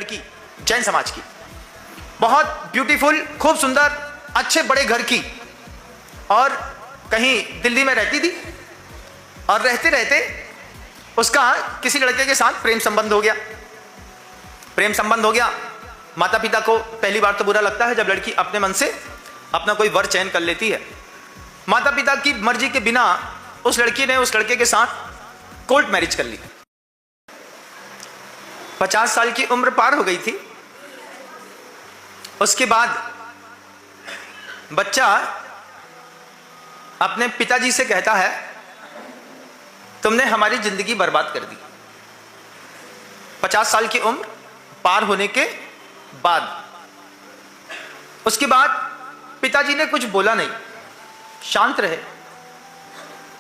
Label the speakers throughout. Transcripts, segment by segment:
Speaker 1: लड़की, जैन समाज की, बहुत ब्यूटीफुल, खूब सुंदर, अच्छे बड़े घर की, और कहीं दिल्ली में रहती थी। और रहते रहते उसका किसी लड़के के साथ प्रेम संबंध हो गया। प्रेम संबंध हो गया। माता पिता को पहली बार तो बुरा लगता है जब लड़की अपने मन से अपना कोई वर चयन कर लेती है। माता पिता की मर्जी के बिना उस लड़की ने उस लड़के के साथ कोर्ट मैरिज कर ली। 50 साल की उम्र पार हो गई थी। उसके बाद बच्चा अपने पिताजी से कहता है, तुमने हमारी जिंदगी बर्बाद कर दी। 50 साल की उम्र पार होने के बाद। उसके बाद पिताजी ने कुछ बोला नहीं, शांत रहे।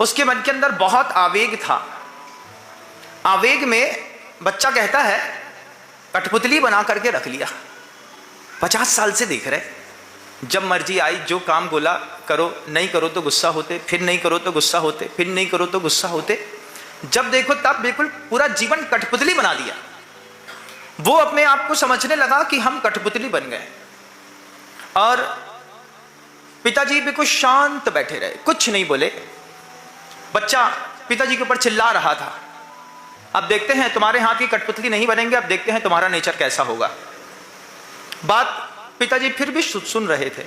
Speaker 1: उसके मन के अंदर बहुत आवेग था। आवेग में बच्चा कहता है, कठपुतली बना करके रख लिया। 50 साल से देख रहे, जब मर्जी आई जो काम बोला करो, नहीं करो तो गुस्सा होते, फिर नहीं करो तो गुस्सा होते, फिर नहीं करो तो गुस्सा होते। जब देखो तब बिल्कुल पूरा जीवन कठपुतली बना दिया। वो अपने आप को समझने लगा कि हम कठपुतली बन गए। और पिताजी बिल्कुल शांत बैठे रहे, कुछ नहीं बोले। बच्चा पिताजी के ऊपर चिल्ला रहा था, अब देखते हैं तुम्हारे हाथ की कठपुतली नहीं बनेंगे, अब देखते हैं तुम्हारा नेचर कैसा होगा। बात पिताजी फिर भी सुन रहे थे,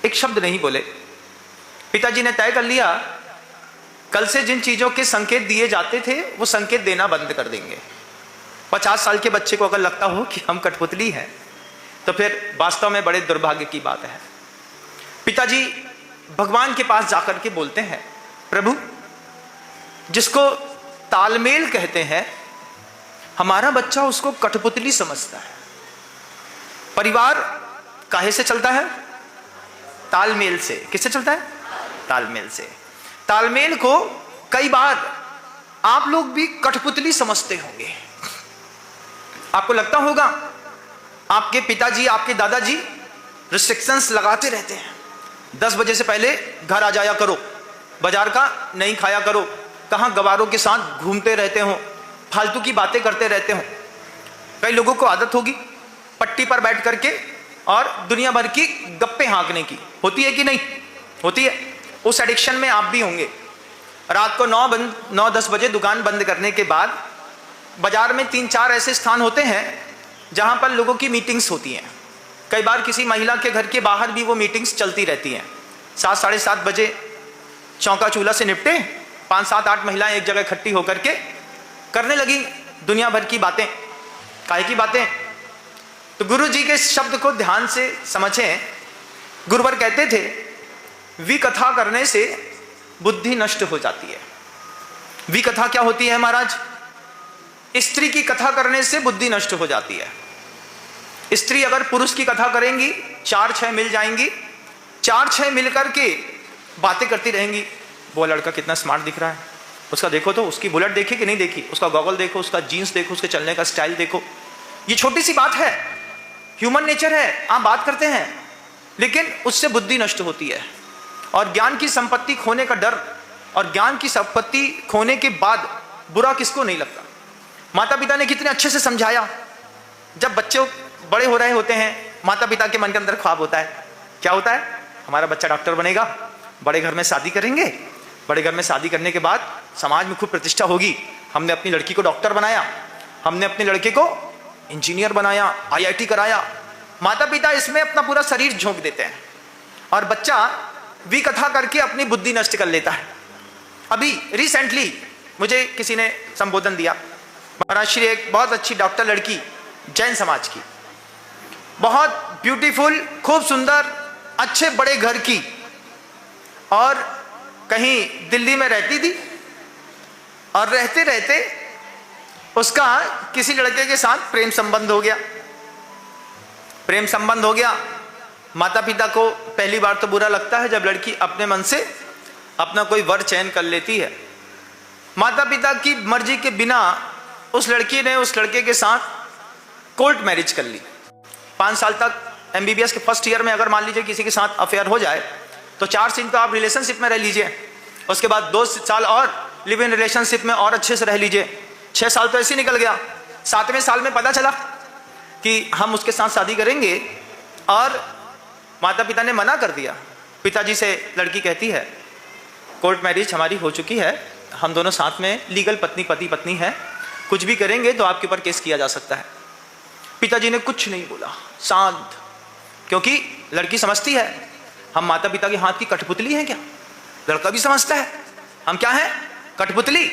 Speaker 1: एक शब्द नहीं बोले। पिताजी ने तय कर लिया, कल से जिन चीजों के संकेत दिए जाते थे वो संकेत देना बंद कर देंगे। 50 साल के बच्चे को अगर लगता हो कि हम कठपुतली हैं तो फिर वास्तव में बड़े दुर्भाग्य की बात है। पिताजी भगवान के पास जाकर के बोलते हैं, प्रभु, जिसको तालमेल कहते हैं, हमारा बच्चा उसको कठपुतली समझता है। परिवार काहे से चलता है? तालमेल से। किससे चलता है? तालमेल से। तालमेल को कई बार आप लोग भी कठपुतली समझते होंगे। आपको लगता होगा आपके पिताजी, आपके दादाजी रिस्ट्रिक्शंस लगाते रहते हैं, 10 बजे से पहले घर आ जाया करो, बाजार का नहीं खाया करो, कहां गवारों के साथ घूमते रहते हो, फालतू की बातें करते रहते हो। कई लोगों को आदत होगी पट्टी पर बैठ करके और दुनिया भर की गप्पे हाँकने की। होती है कि नहीं होती है? उस एडिक्शन में आप भी होंगे। रात को 9-10 बजे दुकान बंद करने के बाद बाजार में 3-4 ऐसे स्थान होते हैं जहां पर लोगों की मीटिंग्स होती हैं। कई बार किसी महिला के घर के बाहर भी वो मीटिंग्स चलती रहती हैं। 7-7:30 बजे चौका चूल्हा से निपटे 5-7-8 महिलाएं एक जगह इकट्ठी होकर के करने लगी दुनिया भर की बातें। काहे की बातें? तो गुरु जी के शब्द को ध्यान से समझें। गुरुवर कहते थे, विकथा करने से बुद्धि नष्ट हो जाती है। विकथा क्या होती है महाराज? स्त्री की कथा करने से बुद्धि नष्ट हो जाती है। स्त्री अगर पुरुष की कथा करेंगी, 4-6 मिल जाएंगी, 4-6 मिलकर के बातें करती रहेंगी। वो लड़का कितना स्मार्ट दिख रहा है, उसका देखो तो, उसकी बुलेट देखी कि नहीं देखी, उसका गॉगल देखो, उसका जीन्स देखो, उसके चलने का स्टाइल देखो। ये छोटी सी बात है, ह्यूमन नेचर है, आप बात करते हैं, लेकिन उससे बुद्धि नष्ट होती है। और ज्ञान की संपत्ति खोने का डर, और ज्ञान की संपत्ति खोने के बाद बुरा किसको नहीं लगता। माता पिता ने कितने अच्छे से समझाया। जब बच्चे बड़े हो रहे होते हैं, माता पिता के मन के अंदर ख्वाब होता है। क्या होता है? हमारा बच्चा डॉक्टर बनेगा, बड़े घर में शादी करेंगे, बड़े घर में शादी करने के बाद समाज में खूब प्रतिष्ठा होगी। हमने अपनी लड़की को डॉक्टर बनाया, हमने अपने लड़के को इंजीनियर बनाया, IIT कराया। माता पिता इसमें अपना पूरा शरीर झोंक देते हैं और बच्चा विकथा करके अपनी बुद्धि नष्ट कर लेता है। अभी रिसेंटली मुझे किसी ने संबोधन दिया, महाराज श्री, एक बहुत अच्छी डॉक्टर लड़की, जैन समाज की, बहुत ब्यूटीफुल, खूब सुंदर, अच्छे बड़े घर की, और कहीं दिल्ली में रहती थी। और रहते रहते उसका किसी लड़के के साथ प्रेम संबंध हो गया। प्रेम संबंध हो गया। माता पिता को पहली बार तो बुरा लगता है जब लड़की अपने मन से अपना कोई वर चयन कर लेती है। माता पिता की मर्जी के बिना उस लड़की ने उस लड़के के साथ कोर्ट मैरिज कर ली। 5 साल तक MBBS के फर्स्ट ईयर में अगर मान लीजिए किसी के साथ अफेयर हो जाए तो 4 साल तो आप रिलेशनशिप में रह लीजिए, उसके बाद 2 साल और लिव इन रिलेशनशिप में और अच्छे से रह लीजिए। 6 साल तो ऐसे निकल गया। 7वें साल में पता चला कि हम उसके साथ शादी करेंगे, और माता पिता ने मना कर दिया। पिताजी से लड़की कहती है, कोर्ट मैरिज हमारी हो चुकी है, हम दोनों साथ में लीगल पति पत्नी हैं, कुछ भी करेंगे तो आपके ऊपर केस किया जा सकता है। पिताजी ने कुछ नहीं बोला, शांत, क्योंकि लड़की समझती है हम माता पिता के हाथ की कठपुतली हैं क्या। लड़का भी समझता है हम क्या हैं, कठपुतली।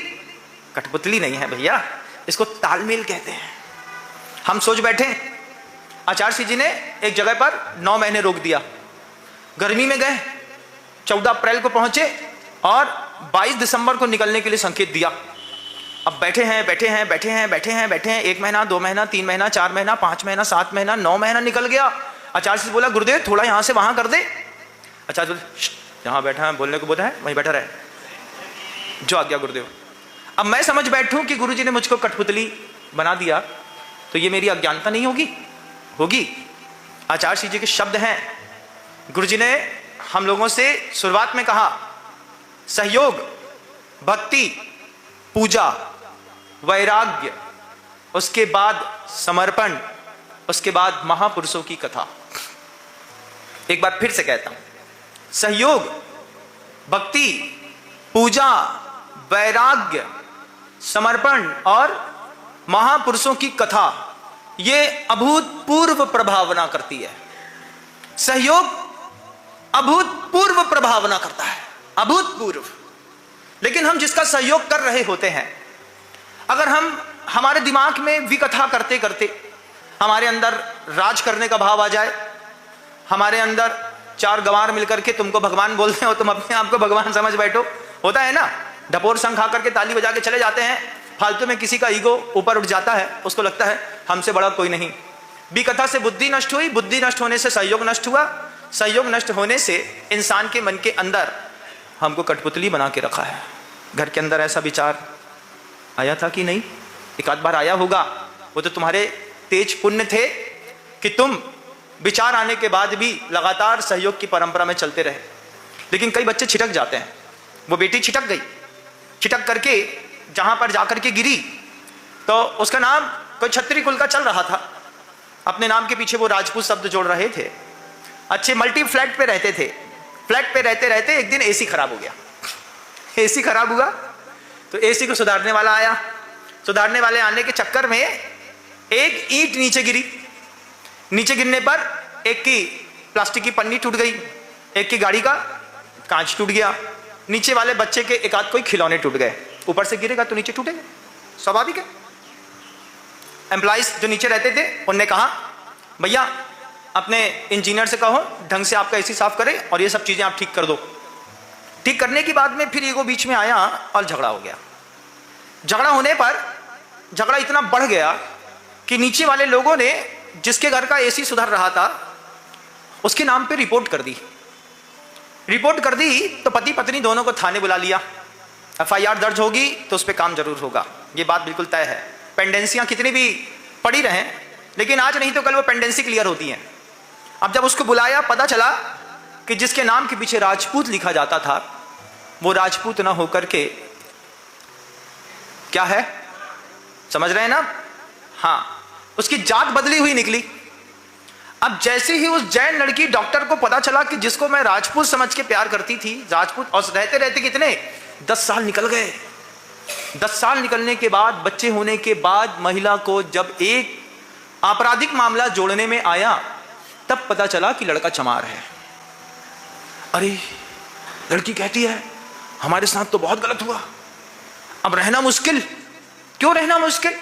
Speaker 1: कठपुतली नहीं है भैया, इसको तालमेल कहते हैं। हम सोच बैठे, आचार्य जी ने एक जगह पर 9 महीने रोक दिया। गर्मी में गए, 14 अप्रैल को पहुंचे और 22 दिसंबर को निकलने के लिए संकेत दिया। अब बैठे हैं 1 महीना, 2 महीना, 3 महीना, 4 महीना, 5 महीना, 7 महीना, 9 महीना निकल गया। आचार्य से बोला, गुरुदेव थोड़ा यहां से वहां कर दे। आचार्य बोले, जहां बैठा है बोलने को बोला है वहीं बैठा रहे, जो आ गया गुरुदेव। अब मैं समझ बैठूं कि गुरुजी ने मुझको कठपुतली बना दिया, तो ये मेरी अज्ञानता नहीं होगी। आचार्य जी के शब्द हैं, गुरुजी ने हम लोगों से शुरुआत में कहा, सहयोग, भक्ति, पूजा, वैराग्य, उसके बाद समर्पण, उसके बाद महापुरुषों की कथा। एक बार फिर से कहता हूं, सहयोग, भक्ति, पूजा, वैराग्य, समर्पण और महापुरुषों की कथा, ये अभूतपूर्व प्रभावना करती है। सहयोग अभूतपूर्व प्रभावना करता है, अभूतपूर्व। लेकिन हम जिसका सहयोग कर रहे होते हैं, अगर हमारे दिमाग में विकथा करते करते हमारे अंदर राज करने का भाव आ जाए, हमारे अंदर 4 गंवार मिलकर के तुमको भगवान बोलते हो, तुम अपने आप को भगवान समझ बैठो, होता है ना, ढपोर संग खा करके ताली बजा के चले जाते हैं, फालतू में किसी का ईगो ऊपर उठ जाता है, उसको लगता है हमसे बड़ा कोई नहीं। विकथा से बुद्धि नष्ट हुई, बुद्धि नष्ट होने से सहयोग नष्ट हुआ, सहयोग नष्ट होने से इंसान के मन के अंदर हमको कठपुतली बना के रखा है। घर के अंदर ऐसा विचार आया था कि नहीं? एक आध बार आया होगा, वो तो तुम्हारे तेज पुण्य थे कि तुम विचार आने के बाद भी लगातार सहयोग की परंपरा में चलते रहे। लेकिन कई बच्चे छिटक जाते हैं। वो बेटी छिटक गई, छिटक करके जहां पर जाकर के गिरी, तो उसका नाम कोई क्षत्रिय कुल का चल रहा था, अपने नाम के पीछे वो राजपूत शब्द जोड़ रहे थे, अच्छे मल्टी फ्लैट पे रहते थे। फ्लैट पे रहते रहते एक दिन एसी खराब हो गया। एसी खराब हुआ तो एसी को सुधारने वाला आया, सुधारने वाले आने के चक्कर में एक ईंट नीचे गिरी। नीचे गिरने पर एक की प्लास्टिक की पन्नी टूट गई, एक की गाड़ी का कांच टूट गया, नीचे वाले बच्चे के एक आध कोई खिलौने टूट गए। ऊपर से गिरेगा तो नीचे टूटेगा, स्वाभाविक है। एम्प्लॉइज जो नीचे रहते थे उनने कहा, भैया अपने इंजीनियर से कहो ढंग से आपका एसी साफ करे और ये सब चीजें आप ठीक कर दो। ठीक करने के बाद में फिर ईगो बीच में आया और झगड़ा हो गया। झगड़ा होने पर झगड़ा इतना बढ़ गया कि नीचे वाले लोगों ने जिसके घर का एसी सुधर रहा था उसके नाम पे रिपोर्ट कर दी। रिपोर्ट कर दी तो पति पत्नी दोनों को थाने बुला लिया। एफआईआर दर्ज होगी तो उस पर काम जरूर होगा, ये बात बिल्कुल तय है। पेंडेंसियां कितनी भी पड़ी रहें, लेकिन आज नहीं तो कल वो पेंडेंसी क्लियर होती हैं। अब जब उसको बुलाया, पता चला कि जिसके नाम के पीछे राजपूत लिखा जाता था वो राजपूत ना होकर के क्या है, समझ रहे हैं ना? हाँ, उसकी जात बदली हुई निकली। अब जैसे ही उस जैन लड़की डॉक्टर को पता चला कि जिसको मैं राजपूत समझ के प्यार करती थी, राजपूत, और रहते रहते कितने 10 साल निकल गए। 10 साल निकलने के बाद, बच्चे होने के बाद महिला को जब एक आपराधिक मामला जोड़ने में आया तब पता चला कि लड़का चमार है। अरे लड़की कहती है हमारे साथ तो बहुत गलत हुआ, अब रहना मुश्किल। क्यों रहना मुश्किल?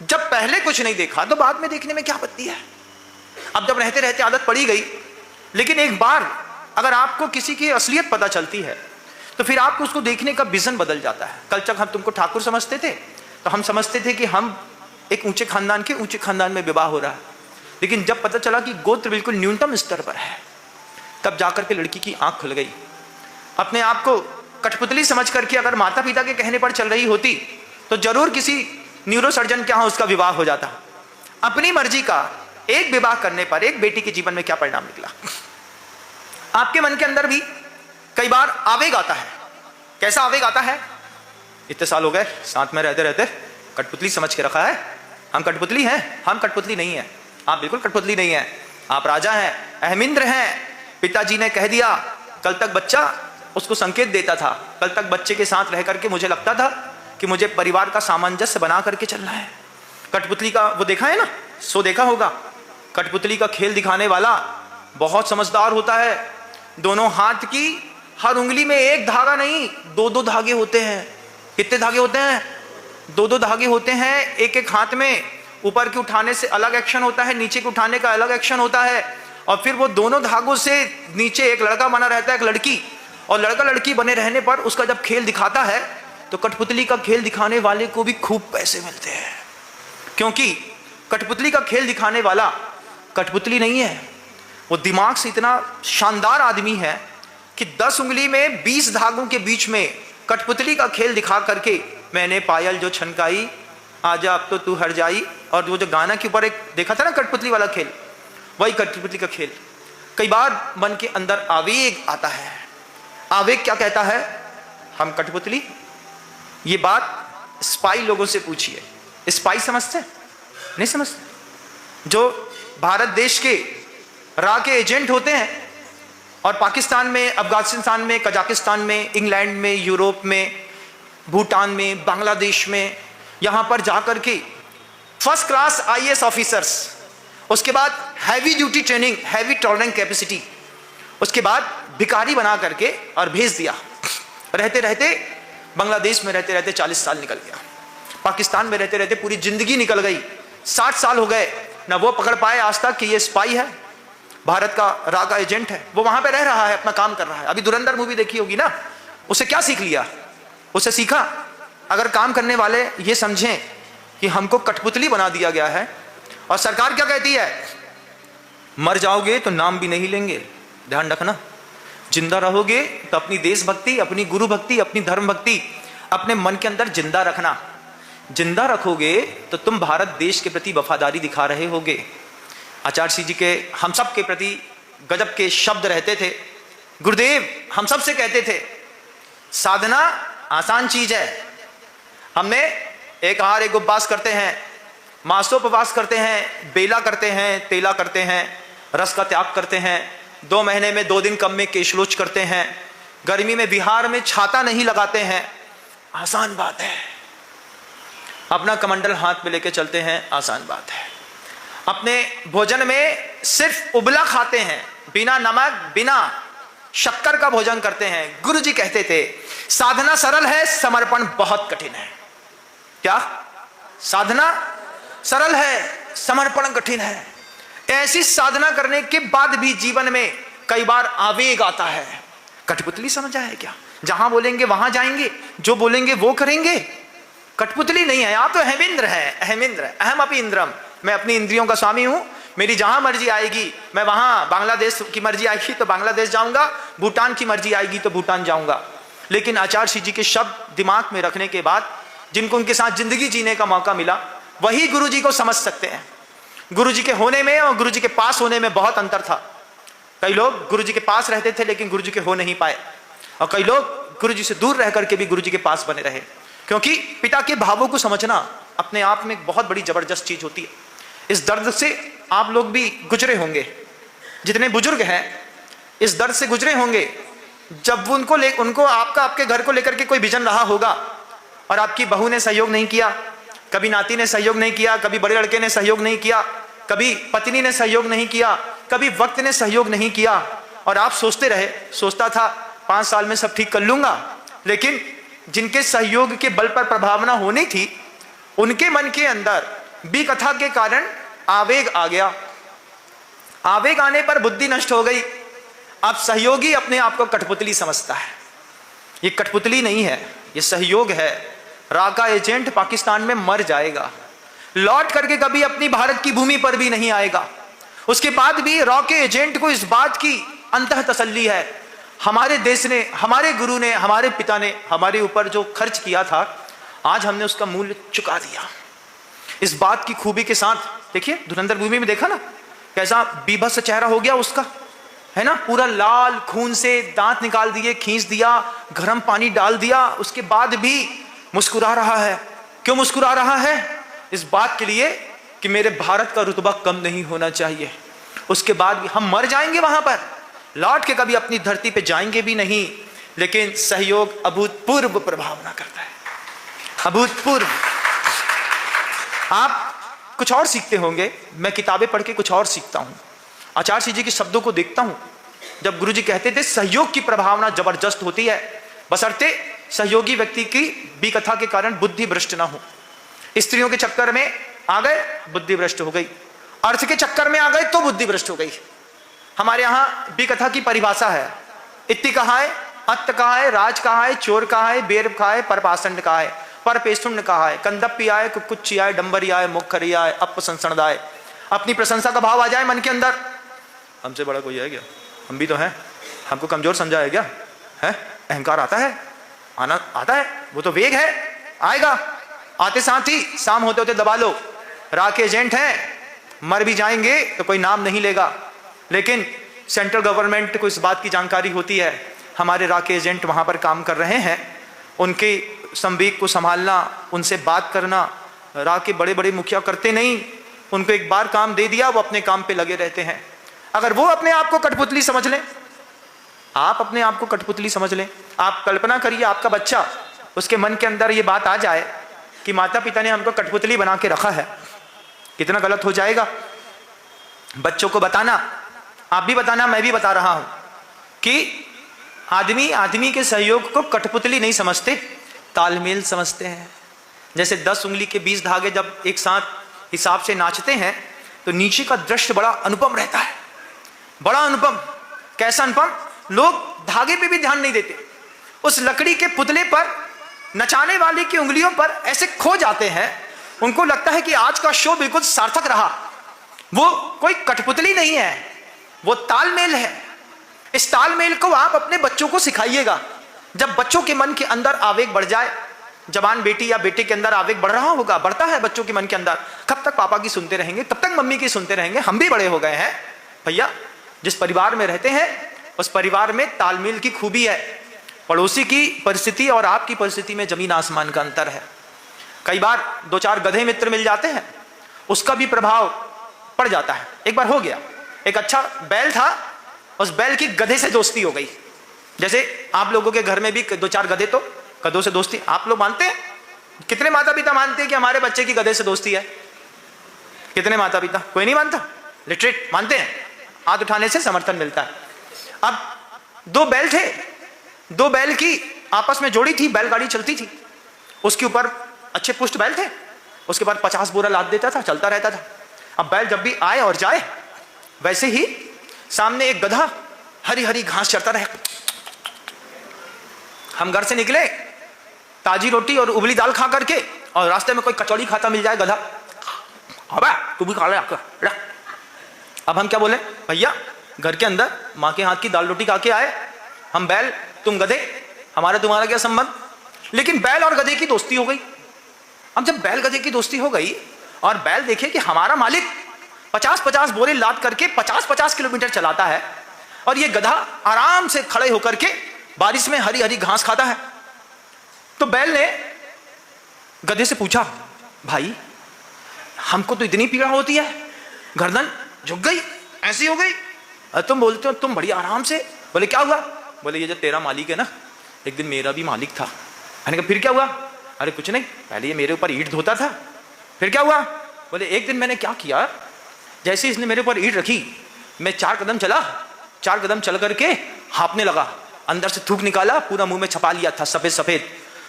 Speaker 1: जब पहले कुछ नहीं देखा तो बाद में देखने में क्या आपत्ति है? अब जब रहते रहते आदत पड़ी गई। लेकिन एक बार अगर आपको किसी की असलियत पता चलती है तो फिर आपको उसको देखने का विजन बदल जाता है। कल तक हम तुमको ठाकुर समझते थे तो हम समझते थे कि हम एक ऊंचे खानदान के ऊंचे खानदान में विवाह हो रहा है, लेकिन जब पता चला कि गोत्र बिल्कुल न्यूनतम स्तर पर है तब जाकर के लड़की की आंख खुल गई। अपने आप को कठपुतली समझ करके अगर माता पिता के कहने पर चल रही होती तो जरूर किसी न्यूरो सर्जन के यहां उसका विवाह हो जाता। अपनी मर्जी का एक विवाह करने पर एक बेटी के जीवन में क्या परिणाम निकला? आपके मन के अंदर भी कई बार आवेग आता है। कैसा आवेग आता है? इतने साल हो गए साथ में रहते रहते कठपुतली समझ के रखा है, हम कठपुतली हैं, हम कठपुतली नहीं है। आप बिल्कुल कठपुतली नहीं है, आप राजा हैं, अहमिंद्र हैं। पिताजी ने कह दिया, कल तक बच्चा उसको संकेत देता था, कल तक बच्चे के साथ रह करके मुझे लगता था कि मुझे परिवार का सामंजस्य बना करके चलना है। कठपुतली का वो देखा है ना, सो देखा होगा, कठपुतली का खेल दिखाने वाला बहुत समझदार होता है। दोनों हाथ की हर उंगली में एक धागा नहीं, दो दो धागे होते हैं। कितने धागे होते हैं? दो दो धागे होते हैं। एक एक हाथ में ऊपर के उठाने से अलग एक्शन होता है, नीचे के उठाने का अलग एक्शन होता है, और फिर वो दोनों धागों से नीचे एक लड़का बना रहता है, एक लड़की, और लड़का लड़की बने रहने पर उसका जब खेल दिखाता है तो कठपुतली का खेल दिखाने वाले को भी खूब पैसे मिलते हैं। क्योंकि कठपुतली का खेल दिखाने वाला कठपुतली नहीं है, वो दिमाग से इतना शानदार आदमी है कि 10 उंगली में 20 धागों के बीच में कठपुतली का खेल दिखा करके, मैंने पायल जो छनकाई आजा अब तो तू हर जाई, और वो जो गाना के ऊपर एक देखा था ना कठपुतली वाला खेल, वही कठपुतली का खेल। कई बार मन के अंदर आवेग आता है। आवेग क्या कहता है? हम कठपुतली। ये बात स्पाई लोगों से पूछिए, स्पाई समझते नहीं? समझते। जो भारत देश के रा के एजेंट होते हैं और पाकिस्तान में, अफगानिस्तान में, कजाकिस्तान में, इंग्लैंड में, यूरोप में, भूटान में, बांग्लादेश में, यहां पर जाकर के फर्स्ट क्लास आईएएस ऑफिसर्स, उसके बाद heavy duty training, heavy tolerance capacity, उसके बाद भिखारी बना करके और भेज दिया। रहते रहते बांग्लादेश में रहते रहते 40 साल निकल गया, पाकिस्तान में रहते रहते पूरी जिंदगी निकल गई, 60 साल हो गए, ना वो पकड़ पाए आज तक कि ये स्पाई है, भारत का रा का एजेंट है। वो वहां पे रह रहा है, अपना काम कर रहा है। अभी धुरंधर मूवी देखी होगी ना, उसे क्या सीख लिया? उसे सीखा, अगर काम करने वाले ये समझें कि हमको कठपुतली बना दिया गया है, और सरकार क्या कहती है? मर जाओगे तो नाम भी नहीं लेंगे, ध्यान रखना। जिंदा रहोगे तो अपनी देशभक्ति, अपनी गुरु भक्ति, अपनी धर्म भक्ति अपने मन के अंदर जिंदा रखना। जिंदा रखोगे तो तुम भारत देश के प्रति वफादारी दिखा रहे होगे। आचार्य श्री जी के हम सब के प्रति गजब के शब्द रहते थे। गुरुदेव हम सब से कहते थे, साधना आसान चीज है। हमने एक आहार एक उपवास करते हैं, मासोपवास करते हैं, बेला करते हैं, तेला करते हैं, रस का त्याग करते हैं, 2 महीने में 2 दिन कम में केशलोच करते हैं, गर्मी में बिहार में छाता नहीं लगाते हैं। आसान बात है। अपना कमंडल हाथ में लेके चलते हैं, आसान बात है। अपने भोजन में सिर्फ उबला खाते हैं, बिना नमक बिना शक्कर का भोजन करते हैं। गुरु जी कहते थे, साधना सरल है, समर्पण बहुत कठिन है। क्या? साधना सरल है, समर्पण कठिन है। ऐसी साधना करने के बाद भी जीवन में कई बार आवेग आता है। कठपुतली समझा है क्या? जहां बोलेंगे वहां जाएंगे, जो बोलेंगे वो करेंगे। कठपुतली नहीं है, आप तो अहमिंद्र है। अहमिंद्र, अहम अपि इंद्रम, मैं अपनी इंद्रियों का स्वामी हूं। मेरी जहां मर्जी आएगी मैं वहां, बांग्लादेश की मर्जी आएगी तो बांग्लादेश जाऊंगा, भूटान की मर्जी आएगी तो भूटान जाऊंगा। लेकिन आचार्य श्री जी के शब्द दिमाग में रखने के बाद, जिनको उनके साथ जिंदगी जीने का मौका मिला, वही गुरु जी को समझ सकते हैं। गुरु जी के होने में और गुरु जी के पास होने में बहुत अंतर था। कई लोग गुरु जी के पास रहते थे लेकिन गुरु जी के हो नहीं पाए, और कई लोग गुरु जी से दूर रह करके भी गुरु जी के पास बने रहे। क्योंकि पिता के भावों को समझना अपने आप में एक बहुत बड़ी जबरदस्त चीज होती है। इस दर्द से आप लोग भी गुजरे होंगे, जितने बुजुर्ग हैं इस दर्द से गुजरे होंगे। जब उनको आपके घर को लेकर के कोई विजन रहा होगा और आपकी बहू ने सहयोग नहीं किया, कभी नाती ने सहयोग नहीं किया, कभी बड़े लड़के ने सहयोग नहीं किया, कभी पत्नी ने सहयोग नहीं किया, कभी वक्त ने सहयोग नहीं किया, और आप सोचते रहे, सोचता था 5 साल में सब ठीक कर लूंगा। लेकिन जिनके सहयोग के बल पर प्रभावना होनी थी, उनके मन के अंदर विकथा के कारण आवेग आ गया। आवेग आने पर बुद्धि नष्ट हो गई। अब सहयोगी अपने आप को कठपुतली समझता है। ये कठपुतली नहीं है, ये सहयोग है। रा का एजेंट पाकिस्तान में मर जाएगा, लौट करके कभी अपनी भारत की भूमि पर भी नहीं आएगा। उसके बाद भी रा के एजेंट को इस बात की अंतः तसल्ली है, हमारे देश ने, हमारे गुरु ने, हमारे पिता ने हमारे ऊपर जो खर्च किया था, आज हमने उसका मूल्य चुका दिया। इस बात की खूबी के साथ देखिए, धुरंधर मूवी में देखा ना कैसा बीभत्स चेहरा हो गया उसका, है ना, पूरा लाल खून से दांत निकाल दिए, खींच दिया, गर्म पानी डाल दिया, उसके बाद भी मुस्कुरा रहा है। क्यों मुस्कुरा रहा है? इस बात के लिए कि मेरे भारत का रुतबा कम नहीं होना चाहिए, उसके बाद भी हम मर जाएंगे वहां पर, लौट के कभी अपनी धरती पे जाएंगे भी नहीं, लेकिन सहयोग अभूतपूर्व प्रभावना करता है, अभूतपूर्व। आप कुछ और सीखते होंगे, मैं किताबें पढ़ के कुछ और सीखता हूं, आचार्य जी के शब्दों को देखता हूं। जब गुरु जी कहते थे सहयोग की प्रभावना जबरदस्त होती है, बशर्ते सहयोगी व्यक्ति की विकथा के कारण बुद्धि भ्रष्ट ना हो। स्त्रियों के चक्कर में आ गए, बुद्धि भ्रष्ट हो गई, अर्थ के चक्कर में आ गए तो बुद्धि भ्रष्ट हो गई। हमारे यहाँ विकथा की परिभाषा है, इत्ती कहा है, अत्त कहा है, राज कहा है, चोर कहा है, बेर कहा है, परपाषंड कहा है, परपेशुंड कहा है, कंदप्पी आए, कुकुच्ची आए, डंबरी आए, मुखरी आए, अपसंसर्द आए। अपनी प्रशंसा का भाव आ जाए मन के अंदर, हमसे बड़ा कोई है क्या, हम भी तो हैं, हमको कमजोर समझा है क्या, है अहंकार आता है, आना आता है, वो तो वेग है, आएगा, आते साथ ही शाम होते होते दबा लो। रा के एजेंट हैं, मर भी जाएंगे तो कोई नाम नहीं लेगा, लेकिन सेंट्रल गवर्नमेंट को इस बात की जानकारी होती है हमारे रा के एजेंट वहां पर काम कर रहे हैं, उनके संवेग को संभालना, उनसे बात करना रा के बड़े बड़े मुखिया करते नहीं, उनको एक बार काम दे दिया वो अपने काम पे लगे रहते हैं। अगर वो अपने आप को कठपुतली समझ लें, आप अपने आप को कठपुतली समझ लें, आप कल्पना करिए आपका बच्चा, उसके मन के अंदर ये बात आ जाए कि माता पिता ने हमको कठपुतली बना के रखा है, कितना गलत हो जाएगा। बच्चों को बताना, आप भी बताना, मैं भी बता रहा हूं कि आदमी आदमी के सहयोग को कठपुतली नहीं समझते, तालमेल समझते हैं। जैसे 10 उंगली के 20 धागे जब एक साथ हिसाब से नाचते हैं तो नीचे का दृश्य बड़ा अनुपम रहता है, बड़ा अनुपम। कैसा अनुपम, लोग धागे पे भी ध्यान नहीं देते, उस लकड़ी के पुतले पर नचाने वाले की उंगलियों पर ऐसे खो जाते हैं, उनको लगता है कि आज का शो बिल्कुल सार्थक रहा। वो कोई कठपुतली नहीं है, वो तालमेल है। इस तालमेल को आप अपने बच्चों को सिखाइएगा। जब बच्चों के मन के अंदर आवेग बढ़ जाए, जवान बेटी या बेटे के अंदर आवेग बढ़ रहा होगा, बढ़ता है बच्चों के मन के अंदर, कब तक पापा की सुनते रहेंगे, कब तक मम्मी की सुनते रहेंगे, हम भी बड़े हो गए हैं भैया। जिस परिवार में रहते हैं उस परिवार में तालमेल की खूबी है। पड़ोसी की परिस्थिति और आपकी परिस्थिति में जमीन आसमान का अंतर है। कई बार 2-4 गधे मित्र मिल जाते हैं, उसका भी प्रभाव पड़ जाता है। एक बार हो गया, एक अच्छा बैल था, उस बैल की गधे से दोस्ती हो गई। जैसे आप लोगों के घर में भी 2-4 गधे, तो गधों से दोस्ती आप लोग मानते हैं? कितने माता पिता मानते हैं कि हमारे बच्चे की गधे से दोस्ती है? कितने माता पिता? कोई नहीं मानता, लिटरेट मानते हैं, हाथ उठाने से समर्थन मिलता है। अब 2 बैल थे, 2 बैल की आपस में जोड़ी थी, बैलगाड़ी चलती थी, उसके ऊपर अच्छे पुष्ट बैल थे, उसके बाद 50 बोरा लाद देता था, चलता रहता था। अब बैल जब भी आए और जाए, वैसे ही सामने एक गधा हरी हरी घास चरता रहे। हम घर से निकले ताजी रोटी और उबली दाल खा करके, और रास्ते में कोई कचौड़ी खाता मिल जाए, गधा अबे तू भी खा ले आकर। अब हम क्या बोले, भैया घर के अंदर माँ के हाथ की दाल रोटी खा के आए, हम बैल तुम गधे, हमारा तुम्हारा क्या संबंध। लेकिन बैल और गधे की दोस्ती हो गई। अब जब बैल गधे की दोस्ती हो गई और बैल देखे कि हमारा मालिक 50-50 बोरे लाद करके 50-50 किलोमीटर चलाता है और ये गधा आराम से खड़े होकर के बारिश में हरी हरी घास खाता है, तो बैल ने गधे से पूछा, भाई हमको तो इतनी पीड़ा होती है, गर्दन झुक गई, ऐसी हो गई, तुम बोलते हो तुम बड़ी आराम से। बोले क्या हुआ? बोले ये जो तेरा मालिक है ना, एक दिन मेरा भी मालिक था। मैंने कहा फिर क्या हुआ? अरे कुछ नहीं, पहले ये मेरे ऊपर ईंट धोता था, फिर क्या हुआ? बोले एक दिन मैंने क्या किया, जैसे इसने मेरे ऊपर ईंट रखी, मैं 4 कदम चला, 4 कदम चल करके हाँपने लगा, अंदर से थूक निकाला, पूरा मुंह में छपा लिया था सफेद सफेद,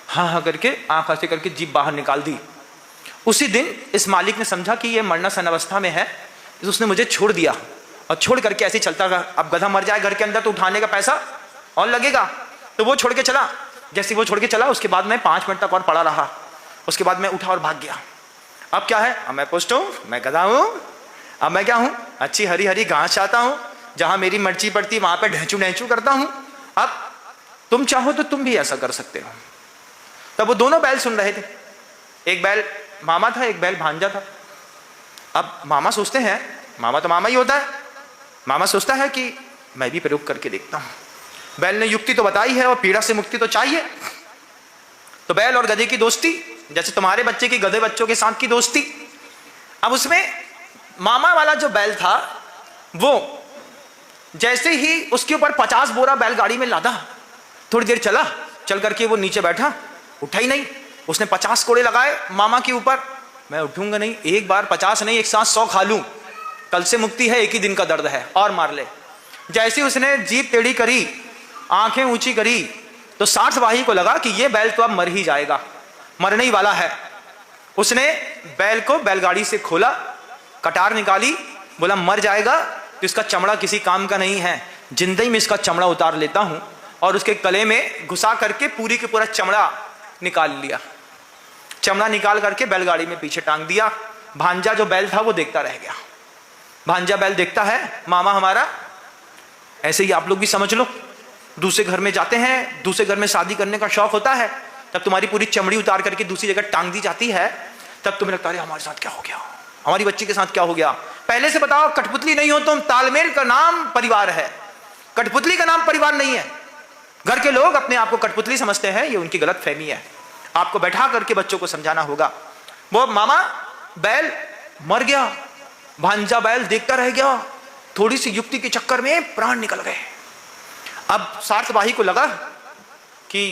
Speaker 1: हाँ हाँ करके आंख ऐसे करके जीभ बाहर निकाल दी। उसी दिन इस मालिक ने समझा कि ये मरना सन अवस्था में है, उसने मुझे छोड़ दिया और छोड़ करके ऐसे चलता रहा। अब गधा मर जाए घर के अंदर तो उठाने का पैसा और लगेगा, तो वो छोड़ के चला। जैसे वो छोड़ के चला उसके बाद मैं 5 मिनट तक और पड़ा रहा, उसके बाद मैं उठा और भाग गया। अब क्या है, अब मैं पुष्ट हूँ, मैं गधा हूँ, अब मैं क्या हूँ, अच्छी हरी हरी घास चाहता हूँ, जहां मेरी मर्जी पड़ती वहां पे ढेंचू ढेंचू करता हूँ। अब तुम चाहो तो तुम भी ऐसा कर सकते हो। तब वो दोनों बैल सुन रहे थे, एक बैल मामा था, एक बैल भांजा था। अब मामा सोचते हैं, मामा तो मामा ही होता है, मामा सोचता है कि मैं भी प्रयोग करके देखता हूं। बैल ने युक्ति तो बताई है और पीड़ा से मुक्ति तो चाहिए, तो बैल और गधे की दोस्ती, जैसे तुम्हारे बच्चे की गधे बच्चों के साथ की दोस्ती, अब उसमें मामा वाला जो बैल था वो जैसे ही उसके ऊपर 50 बोरा बैलगाड़ी में लादा, थोड़ी देर चला, चल करके वो नीचे बैठा, उठा ही नहीं। उसने 50 कोड़े लगाए मामा के ऊपर, मैं उठूंगा नहीं, एक बार 50 नहीं, एक साथ 100 खा लूं, कल से मुक्ति है, एक ही दिन का दर्द है, और मार ले। जैसे उसने जीभ टेढ़ी करी, आंखें ऊंची करी, तो 60 सिपाही को लगा कि ये बैल तो अब मर ही जाएगा, मरने ही वाला है। उसने बैल को बैलगाड़ी से खोला, कटार निकाली, बोला मर जाएगा तो इसका चमड़ा किसी काम का नहीं है, जिंदगी में इसका चमड़ा उतार लेता हूं, और उसके गले में घुसा करके पूरी के पूरा चमड़ा निकाल लिया। चमड़ा निकाल करके बैलगाड़ी में पीछे टांग दिया। भांजा जो बैल था वो देखता रह गया। भांजा बैल देखता है मामा हमारा, ऐसे ही आप लोग भी समझ लो, दूसरे घर में जाते हैं, दूसरे घर में शादी करने का शौक होता है, तब तुम्हारी पूरी चमड़ी उतार करके दूसरी जगह टांग दी जाती है, तब तुम्हें लगता है हमारे साथ क्या हो गया, हमारी बच्ची के साथ क्या हो गया। पहले से बताओ, कठपुतली नहीं हो तुम, तालमेल का नाम परिवार है, कठपुतली का नाम परिवार नहीं है। घर के लोग अपने आप को कठपुतली समझते हैं, ये उनकी गलत फहमी है। आपको बैठा करके बच्चों को समझाना होगा। वो मामा बैल मर गया, भांजा बैल देखता रह गया, थोड़ी सी युक्ति के चक्कर में प्राण निकल गए। अब 60 सिपाही को लगा कि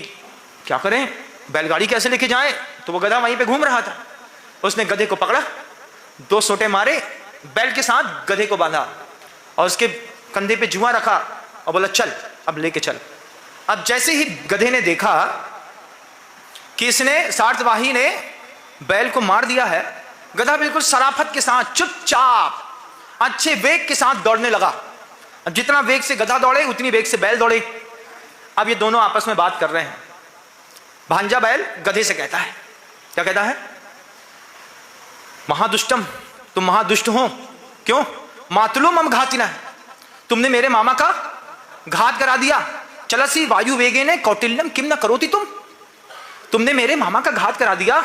Speaker 1: क्या करें, बैलगाड़ी कैसे लेके जाएं, तो वो गधा वहीं पे घूम रहा था। उसने गधे को पकड़ा, 2 सोटे मारे, बैल के साथ गधे को बांधा और उसके कंधे पे जुआ रखा और बोला चल अब लेके चल। अब जैसे ही गधे ने देखा कि इसने 60 सिपाही ने बैल को मार दिया है, गधा बिल्कुल सराफत के साथ चुपचाप अच्छे वेग के साथ दौड़ने लगा। अब जितना वेग से गधा दौड़े उतनी वेग से बैल दौड़े। अब ये दोनों आपस में बात कर रहे हैं। भांजा बैल गधे से कहता है, क्या कहता है, महादुष्टम, तुम महादुष्ट हो, क्यों, मातुलो मम घातिना, तुमने मेरे मामा का घात करा दिया। चलसी वायु वेगे ने कौटिल्यम किम न करोति, तुमने मेरे मामा का घात करा दिया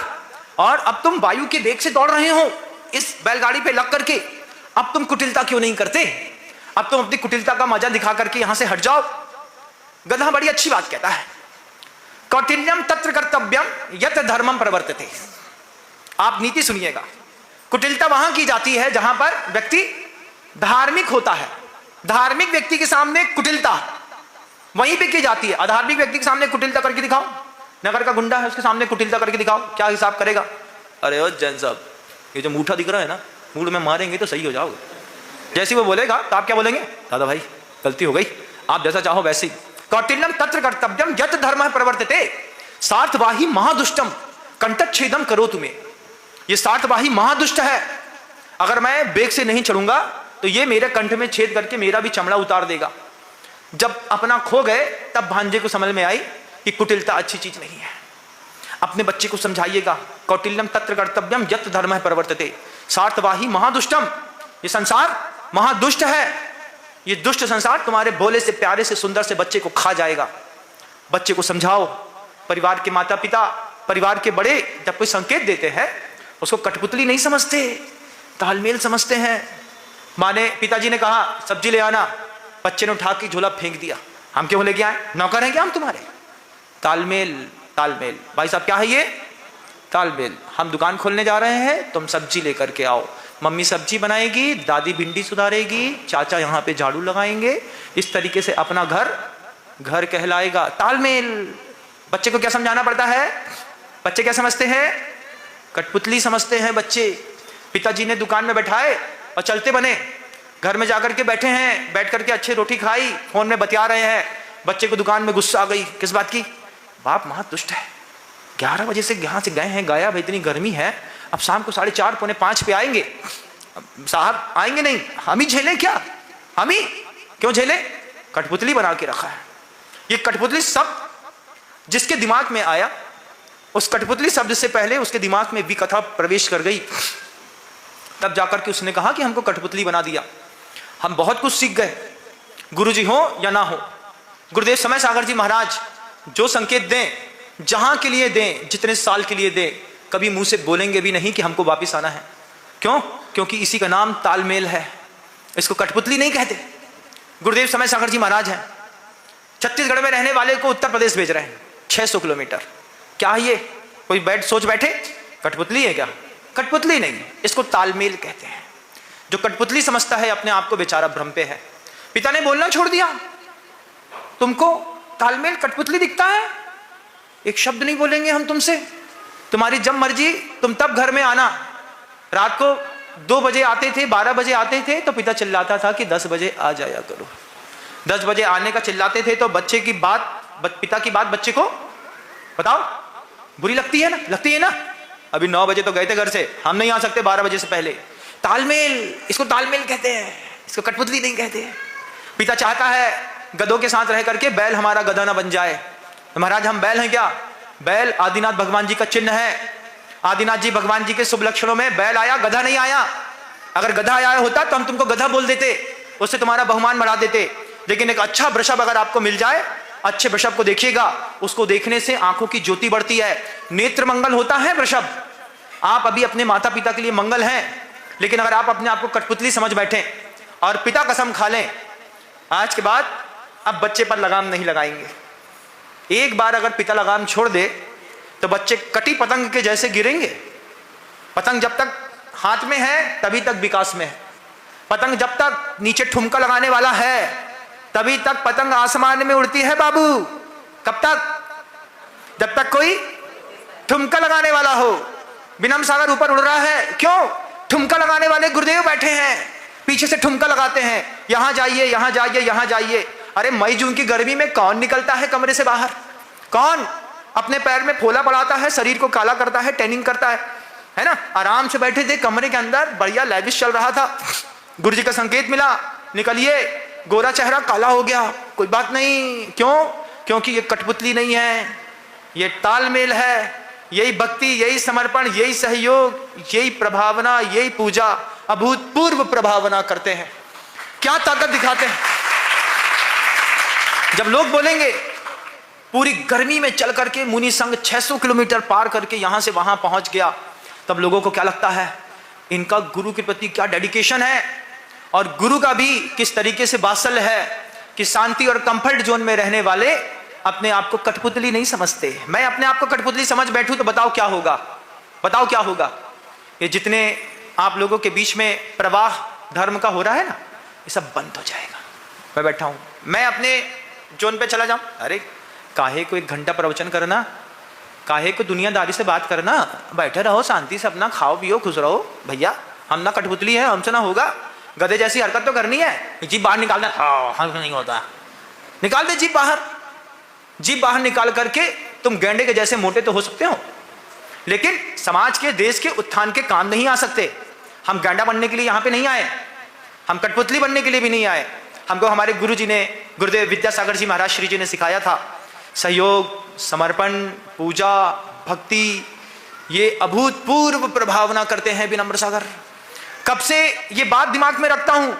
Speaker 1: और अब तुम वायु के वेग से दौड़ रहे हो इस बैलगाड़ी पे लग करके। अब तुम कुटिलता क्यों नहीं करते, अब तुम अपनी कुटिलता का मजा दिखा करके यहां से हट जाओ। गधा बड़ी अच्छी बात कहता है, कौटिल्यम तत्र कर्तव्यम यत धर्मम प्रवर्तते। आप नीति सुनिएगा, कुटिलता वहां की जाती है जहां पर व्यक्ति धार्मिक होता है। धार्मिक व्यक्ति के सामने कुटिलता वहीं पे की जाती है। अधार्मिक व्यक्ति के सामने कुटिलता करके दिखाओ, नगर का गुंडा है उसके सामने कुटिलता करके दिखाओ, क्या हिसाब करेगा, अरे ओ जैन साहब ये जो मूठा दिख रहा है ना, मूड में मारेंगे तो सही हो जाओगे। जैसे वो बोलेगा तो आप क्या बोलेंगे, दादा भाई गलती हो गई, आप जैसा चाहो वैसे ही। कौटिल्यम तत्र कर्तव्यम यत धर्मः प्रवर्तते सार्थवाही महादुष्टम कंठच्छेदम करो तुम्हें। ये सार्थवाही महादुष्ट है, अगर मैं बेग से नहीं चढ़ूंगा तो ये मेरे कंठ में छेद करके मेरा भी चमड़ा उतार देगा। जब अपना खो गए तब भांजे को समझ में आई कि कुटिलता अच्छी चीज नहीं है। अपने बच्चे को समझाइएगा, कौटिल्यम तत्र कर्तव्यम यत धर्मः प्रवर्तते सार्थवाही महादुष्टम। ये संसार महादुष्ट है, ये दुष्ट संसार तुम्हारे भोले से प्यारे से सुंदर से बच्चे को खा जाएगा। बच्चे को समझाओ। परिवार के माता पिता, परिवार के बड़े जब कोई संकेत देते हैं उसको कठपुतली नहीं समझते, तालमेल समझते हैं। माँ ने, पिताजी ने कहा सब्जी ले आना, बच्चे ने उठा के झोला फेंक दिया, हम क्यों लेके आए, नौकर हैं क्या हम तुम्हारे। तालमेल, तालमेल भाई साहब क्या है ये, तालमेल। हम दुकान खोलने जा रहे हैं, तुम सब्जी लेकर के आओ, मम्मी सब्जी बनाएगी, दादी भिंडी सुधारेगी, चाचा यहाँ पे झाड़ू लगाएंगे, इस तरीके से अपना घर घर कहलाएगा। तालमेल। बच्चे को क्या समझाना पड़ता है, बच्चे क्या समझते हैं, कठपुतली समझते हैं बच्चे। पिताजी ने दुकान में बैठाए और चलते बने, घर में जाकर के बैठे हैं, बैठ करके अच्छे रोटी खाई, फोन में बतिया रहे हैं। बच्चे को दुकान में गुस्सा आ गई, किस बात की, बाप महादुष्ट है, 11 बजे से यहाँ से गए हैं गाया, इतनी गर्मी है, अब शाम को 4:30 पौने 5 पे आएंगे, साहब आएंगे नहीं, हम ही झेलें क्या, हम ही क्यों झेलें। कठपुतली बना के रखा है। ये कठपुतली शब्द जिसके दिमाग में आया, उस कठपुतली शब्द से पहले उसके दिमाग में विकथा प्रवेश कर गई, तब जाकर के उसने कहा कि हमको कठपुतली बना दिया। हम बहुत कुछ सीख गए, गुरुजी हो या ना हो, गुरुदेव समय सागर जी महाराज जो संकेत दें, जहां के लिए दें, जितने साल के लिए दें, कभी मुंह से बोलेंगे भी नहीं कि हमको वापिस आना है। क्यों, क्योंकि इसी का नाम तालमेल है, इसको कठपुतली नहीं कहते। गुरुदेव समय सागर जी महाराज हैं, छत्तीसगढ़ में रहने वाले को उत्तर प्रदेश भेज रहे हैं 600 किलोमीटर। क्या है ये, कोई सोच बैठे कठपुतली है क्या, कठपुतली नहीं, इसको तालमेल कहते हैं। जो कठपुतली समझता है अपने आप को बेचारा भ्रम पे है। पिता ने बोलना छोड़ दिया, तुमको तालमेल कठपुतली दिखता है, एक शब्द नहीं बोलेंगे हम तुमसे, तुम्हारी जब मर्जी तुम तब घर में आना। रात को 2 बजे आते थे, 12 बजे आते थे तो पिता चिल्लाता था कि 10 बजे आ जाया करो। 10 बजे आने का चिल्लाते थे तो बच्चे की बात, पिता की बात बच्चे को बताओ बुरी लगती है ना, लगती है ना। अभी 9 बजे तो गए थे घर से, हम नहीं आ सकते 12 बजे से पहले। तालमेल, इसको तालमेल कहते हैं, इसको कठपुतली नहीं कहते। पिता चाहता है गधों के साथ रह करके बैल हमारा गधा ना बन जाए। महाराज हम बैल हैं क्या? बैल आदिनाथ भगवान जी का चिन्ह है। आदिनाथ जी भगवान जी के शुभ लक्षणों में बैल आया, गधा नहीं आया। अगर गधा आया होता तो हम तुमको गधा बोल देते, उससे तुम्हारा बहुमान बढ़ा देते। लेकिन एक अच्छा वृषभ अगर आपको मिल जाए, अच्छे वृषभ को देखिएगा, उसको देखने से आंखों की ज्योति बढ़ती है, नेत्र मंगल होता है वृषभ। आप अभी अपने माता पिता के लिए मंगल हैं, लेकिन अगर आप अपने आप को कठपुतली समझ बैठे और पिता कसम खा लें आज के बाद अब बच्चे पर लगाम नहीं लगाएंगे। एक बार अगर पिता लगाम छोड़ दे तो बच्चे कटी पतंग के जैसे गिरेंगे। पतंग जब तक हाथ में है तभी तक विकास में है। पतंग जब तक नीचे ठुमका लगाने वाला है तभी तक पतंग आसमान में उड़ती है बाबू। कब तक? जब तक कोई ठुमका लगाने वाला हो। विनम सागर ऊपर उड़ रहा है, क्यों? ठुमका लगाने वाले गुरुदेव बैठे हैं, पीछे से ठुमका लगाते हैं, यहां जाइए, यहां जाइए, यहां जाइए। अरे मई जून की गर्मी में कौन निकलता है कमरे से बाहर? कौन अपने पैर में फोला पड़ाता है, शरीर को काला करता है, टैनिंग करता है ना? आराम से बैठे थे कमरे के अंदर, बढ़िया लैविश चल रहा था, गुरु जी का संकेत मिला, निकलिए, गोरा चेहरा काला हो गया, कोई बात नहीं। क्यों? क्योंकि ये कठपुतली नहीं है, ये तालमेल है। यही भक्ति, यही समर्पण, यही सहयोग, यही प्रभावना, यही पूजा अभूतपूर्व प्रभावना करते हैं। क्या ताकत दिखाते हैं। जब लोग बोलेंगे पूरी गर्मी में चल करके मुनि संघ 600 किलोमीटर पार करके यहां से वहां पहुंच गया, तब लोगों को क्या लगता है इनका गुरु के प्रति क्या डेडिकेशन है, और गुरु का भी किस तरीके से वात्सल्य है कि शांति और कंफर्ट जोन में रहने वाले अपने आप को कठपुतली नहीं समझते। मैं अपने आप को कठपुतली समझ बैठूं तो बताओ क्या होगा? बताओ क्या होगा? ये जितने आप लोगों के बीच में प्रवाह धर्म का हो रहा है ना, ये सब बंद हो जाएगा। मैं बैठा हूं, मैं अपने जोन पे चला जाऊं, अरे काहे को 1 घंटा प्रवचन करना, काहे को दुनियादारी से बात करना, बैठे रहो शांति से, अपना खाओ पियो खुश रहो। भैया हम ना कठपुतली है, हमसे ना होगा। गधे जैसी हरकत तो करनी है, जीभ बाहर निकालना, हाँ नहीं होता, निकाल दे जीभ बाहर। जीभ बाहर निकाल करके तुम गैंडे के जैसे मोटे तो हो सकते हो, लेकिन समाज के, देश के उत्थान के काम नहीं आ सकते। हम गैंडा बनने के लिए यहाँ पे नहीं आए, हम कठपुतली बनने के लिए भी नहीं आए। हमको हमारे गुरु जी ने, गुरुदेव विद्यासागर जी महाराज श्री जी ने सिखाया था, सहयोग, समर्पण, पूजा, भक्ति, ये अभूतपूर्व प्रभावना करते हैं विनम्र सागर। कब से ये बात दिमाग में रखता हूं,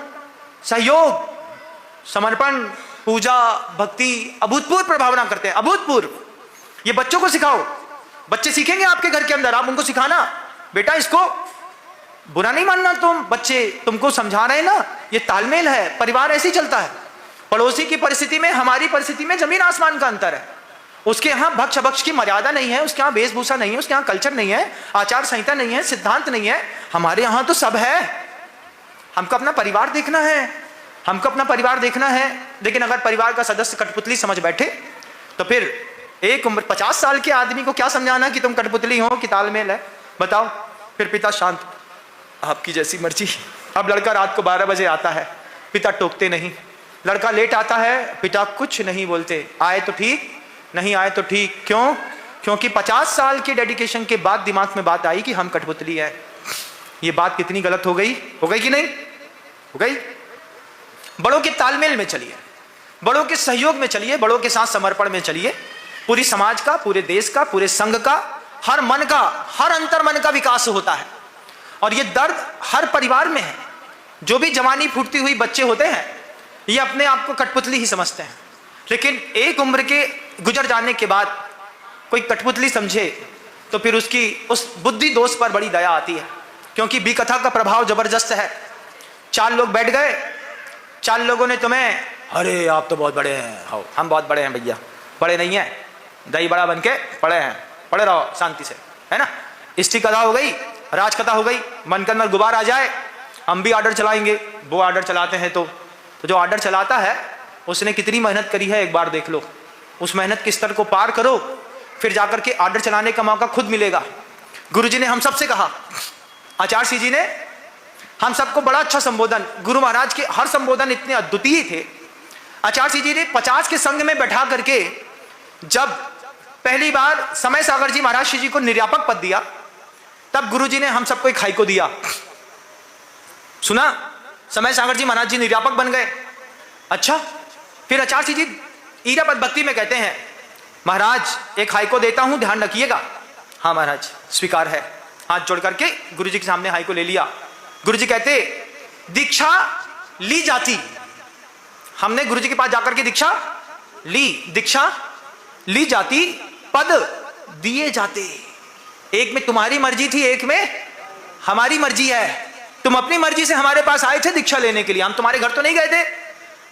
Speaker 1: सहयोग, समर्पण, पूजा, भक्ति अभूतपूर्व प्रभावना करते हैं, अभूतपूर्व। ये बच्चों को सिखाओ, बच्चे सीखेंगे आपके घर के अंदर, आप उनको सिखाना, बेटा इसको बुरा नहीं मानना तुम, बच्चे तुमको समझा रहे हैं ना, ये तालमेल है, परिवार ऐसे ही चलता है। पड़ोसी की परिस्थिति में हमारी परिस्थिति में जमीन आसमान का अंतर है। उसके यहाँ भक्ष भक्ष की मर्यादा नहीं है, उसके यहाँ वेशभूषा नहीं है, उसके यहाँ कल्चर नहीं है, आचार संहिता नहीं है, सिद्धांत नहीं है। हमारे यहाँ तो सब है। हमको अपना परिवार देखना है, हमको अपना परिवार देखना है। लेकिन अगर परिवार का सदस्य कठपुतली समझ बैठे तो फिर एक उम्र 50 साल के आदमी को क्या समझाना कि तुम कठपुतली हो कि तालमेल है? बताओ। फिर पिता शांत, आपकी जैसी मर्जी। अब लड़का रात को 12 बजे आता है, पिता टोकते नहीं। लड़का लेट आता है, पिता कुछ नहीं बोलते, आए तो ठीक, नहीं आए तो ठीक। क्यों? क्योंकि 50 साल के डेडिकेशन के बाद दिमाग में बात आई कि हम कठपुतली है। ये बात कितनी गलत हो गई कि नहीं हो गई? बड़ों के तालमेल में चलिए, बड़ों के सहयोग में चलिए, बड़ों के साथ समर्पण में चलिए। पूरी समाज का, पूरे देश का, पूरे संघ का, हर मन का, हर अंतर मन का विकास होता है। और ये दर्द हर परिवार में है। जो भी जवानी फूटती हुई बच्चे होते हैं, ये अपने आप को कठपुतली ही समझते हैं। लेकिन एक उम्र के गुजर जाने के बाद कोई कठपुतली समझे तो फिर उसकी उस बुद्धि दोष पर बड़ी दया आती है, क्योंकि बी कथा का प्रभाव जबरदस्त है। 4 लोग बैठ गए, 4 लोगों ने तुम्हें, अरे आप तो बहुत बड़े हैं, हो हम बहुत बड़े हैं भैया, बड़े नहीं है, दही बड़ा बन के पड़े हैं, पड़े रहो शांति से, है ना। इसकी कथा हो गई, राजकथा हो गई, मन के अंदर गुबार आ जाए हम भी ऑर्डर चलाएंगे। वो ऑर्डर चलाते हैं तो जो ऑर्डर चलाता है उसने कितनी मेहनत करी है एक बार देख लो। उस मेहनत के स्तर को पार करो, फिर जाकर के ऑर्डर चलाने का मौका खुद मिलेगा। गुरुजी ने हम सबसे कहा, आचार्य श्री जी ने हम सबको बड़ा अच्छा संबोधन, गुरु महाराज के हर संबोधन इतने अद्वितीय थे। आचार्य श्री जी ने 50 के संग में बैठा करके जब पहली बार समय सागर जी महाराज श्री जी को निर्यापक पद दिया, तब गुरुजी ने हम सबको एक हाईको दिया। सुना, समय सागर जी महाराज जी निर्यापक बन गए। अच्छा, फिर आचार्य श्री जी ईरापद भक्ति में कहते हैं, महाराज एक हाईको देता हूं, ध्यान रखिएगा। हाँ महाराज, स्वीकार है। हाथ जोड़ करके गुरुजी के सामने हाईको ले लिया। गुरुजी कहते, दीक्षा ली जाती। हमने गुरुजी के पास जाकर के दीक्षा ली, दीक्षा ली जाती, पद दिए जाते। एक में तुम्हारी मर्जी थी, एक में हमारी मर्जी है। तुम अपनी मर्जी से हमारे पास आए थे दीक्षा लेने के लिए, हम तुम्हारे घर तो नहीं गए थे।